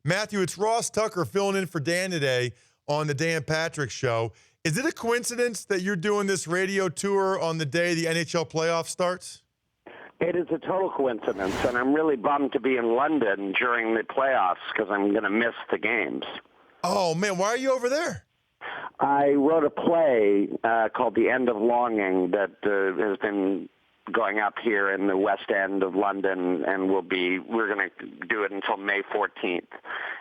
Matthew, it's Ross Tucker filling in for Dan today on the Dan Patrick Show. Is it a coincidence that you're doing this radio tour on the day the NHL playoff starts? It is a total coincidence, and I'm really bummed to be in London during the playoffs because I'm going to miss the games. Oh, man, why are you over there? I wrote a play called The End of Longing that has been going up here in the West End of London, and we're going to do it until May 14th,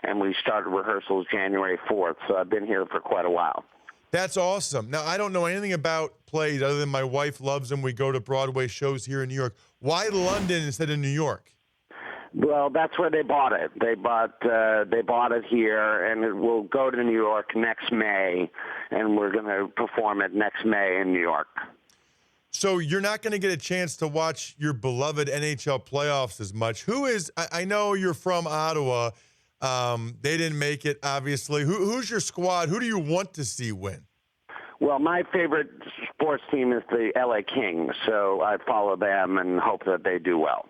and we started rehearsals January 4th, so I've been here for quite a while. That's awesome. Now, I don't know anything about plays other than my wife loves them. We go to Broadway shows here in New York. Why London instead of New York? Well, that's where they bought it. They bought it here, and it will go to New York next May, and we're going to perform it next May in New York. So you're not going to get a chance to watch your beloved NHL playoffs as much. I know you're from Ottawa. They didn't make it, obviously. Who's your squad? Who do you want to see win? Well, my favorite sports team is the LA Kings, so I follow them and hope that they do well.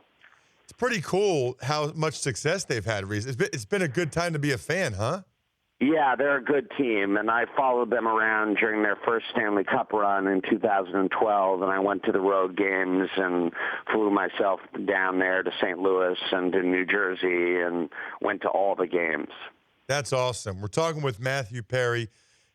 It's pretty cool how much success they've had recently. It's been a good time to be a fan, huh? Yeah, they're a good team, and I followed them around during their first Stanley Cup run in 2012, and I went to the road games and flew myself down there to St. Louis and to New Jersey and went to all the games. That's awesome. We're talking with Matthew Perry.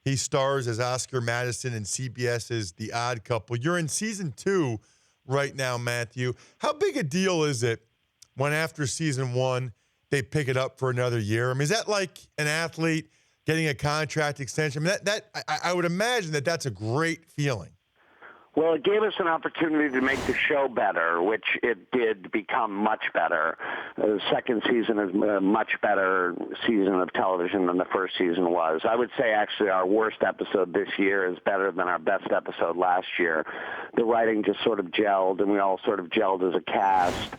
He stars as Oscar Madison in CBS's The Odd Couple. You're in season 2 right now, Matthew. How big a deal is it when after season 1 they pick it up for another year? I mean, is that like an athlete getting a contract extension? I mean, I would imagine that's a great feeling. Well, it gave us an opportunity to make the show better, which it did become much better. The second season is a much better season of television than the first season was. I would say, actually, our worst episode this year is better than our best episode last year. The writing just sort of gelled, and we all sort of gelled as a cast,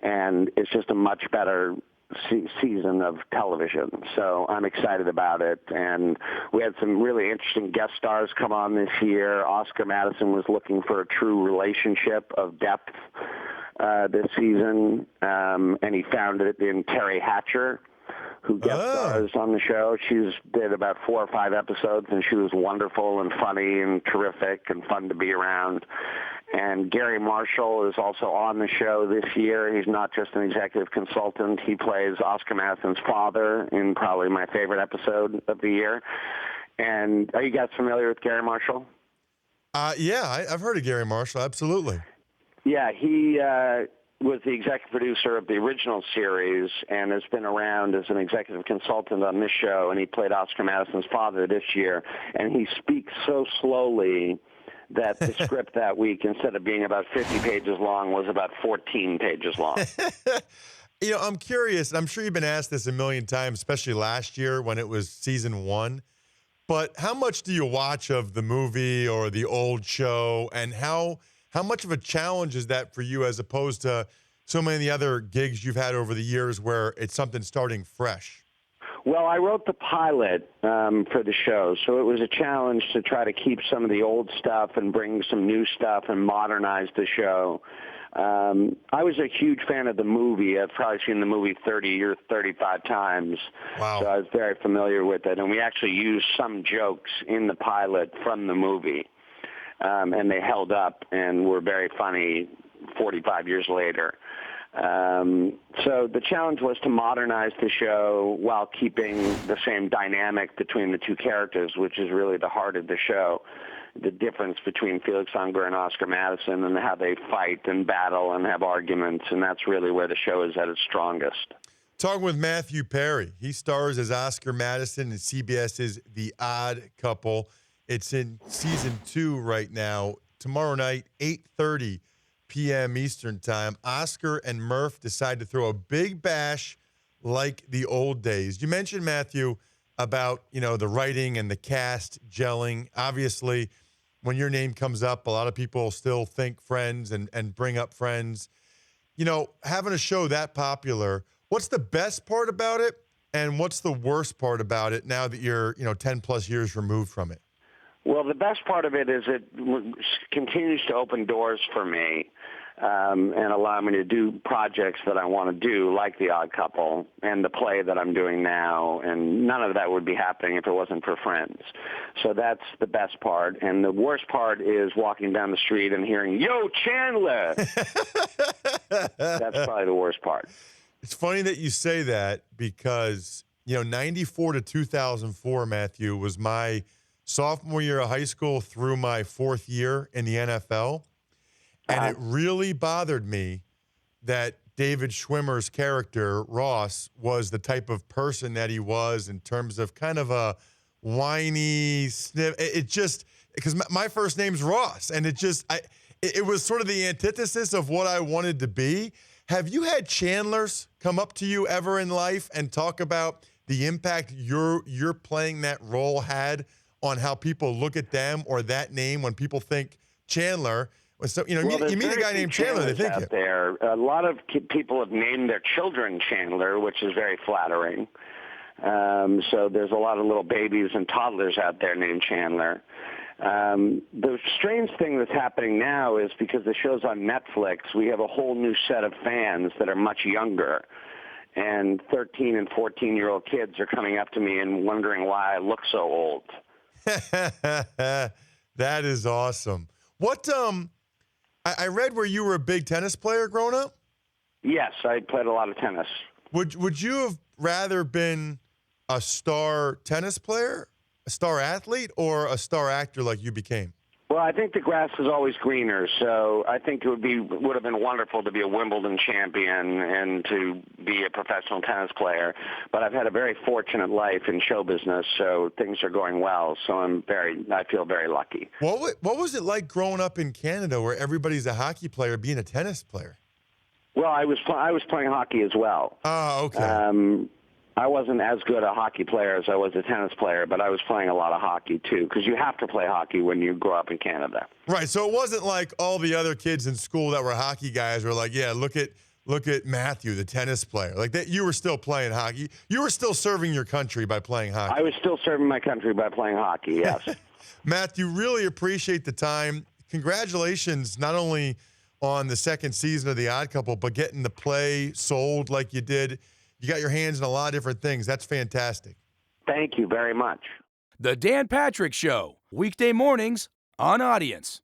and it's just a much better season of television. So I'm excited about it. And we had some really interesting guest stars come on this year. Oscar Madison was looking for a true relationship of depth this season, and he found it in Terry Hatcher, who guest stars on the show. She's did about 4 or 5 episodes, and she was wonderful and funny and terrific and fun to be around. And Gary Marshall is also on the show this year. He's not just an executive consultant. He plays Oscar Madison's father in probably my favorite episode of the year. And are you guys familiar with Gary Marshall? Yeah, I've heard of Gary Marshall, absolutely. Yeah, he was the executive producer of the original series and has been around as an executive consultant on this show, and he played Oscar Madison's father this year. And he speaks so slowly that the script that week, instead of being about 50 pages long, was about 14 pages long. You know, I'm curious. I'm sure you've been asked this a million times, especially last year when it was season 1. But how much do you watch of the movie or the old show, and how much of a challenge is that for you as opposed to so many of the other gigs you've had over the years where it's something starting fresh? Well, I wrote the pilot for the show, so it was a challenge to try to keep some of the old stuff and bring some new stuff and modernize the show. I was a huge fan of the movie. I've probably seen the movie 30 or 35 times. Wow. So I was very familiar with it. And we actually used some jokes in the pilot from the movie, and they held up and were very funny 45 years later. So the challenge was to modernize the show while keeping the same dynamic between the two characters, which is really the heart of the show, the difference between Felix Unger and Oscar Madison and how they fight and battle and have arguments, and that's really where the show is at its strongest. Talking with Matthew Perry. He stars as Oscar Madison in CBS's The Odd Couple. It's in season 2 right now. Tomorrow night, 8:30 p.m. Eastern Time, Oscar and Murph decide to throw a big bash like the old days. You mentioned, Matthew, about, the writing and the cast gelling. Obviously, when your name comes up, a lot of people still think Friends and bring up Friends. Having a show that popular, what's the best part about it, and what's the worst part about it now that you're, 10 plus years removed from it? Well, the best part of it is it continues to open doors for me. and allow me to do projects that I want to do, like The Odd Couple and the play that I'm doing now. And none of that would be happening if it wasn't for Friends. So that's the best part. And the worst part is walking down the street and hearing, "Yo, Chandler!" That's probably the worst part. It's funny that you say that because, 94 to 2004, Matthew, was my sophomore year of high school through my fourth year in the NFL. And it really bothered me that David Schwimmer's character, Ross, was the type of person that he was in terms of kind of a whiny sniff. It just, because my first name's Ross, and it was sort of the antithesis of what I wanted to be. Have you had Chandlers come up to you ever in life and talk about the impact your playing that role had on how people look at them or that name when people think Chandler? So, you meet a guy named Chandler, they think out there. A lot of people have named their children Chandler, which is very flattering. So there's a lot of little babies and toddlers out there named Chandler. The strange thing that's happening now is because the show's on Netflix, we have a whole new set of fans that are much younger. And 13 and 14-year-old kids are coming up to me and wondering why I look so old. That is awesome. What I read where you were a big tennis player growing up? Yes, I played a lot of tennis. Would you have rather been a star tennis player, a star athlete, or a star actor like you became? Well, I think the grass is always greener, so I think it would have been wonderful to be a Wimbledon champion and to be a professional tennis player. But I've had a very fortunate life in show business, so things are going well. So I feel very lucky. What was it like growing up in Canada, where everybody's a hockey player, being a tennis player? Well, I was playing hockey as well. Oh, okay. I wasn't as good a hockey player as I was a tennis player, but I was playing a lot of hockey, too, because you have to play hockey when you grow up in Canada. Right, so it wasn't like all the other kids in school that were hockey guys were like, yeah, look at Matthew, the tennis player. Like that, you were still playing hockey. You were still serving your country by playing hockey. I was still serving my country by playing hockey, yes. Matthew, really appreciate the time. Congratulations, not only on the second season of The Odd Couple, but getting the play sold like you did. You got your hands in a lot of different things. That's fantastic. Thank you very much. The Dan Patrick Show, weekday mornings on Audience.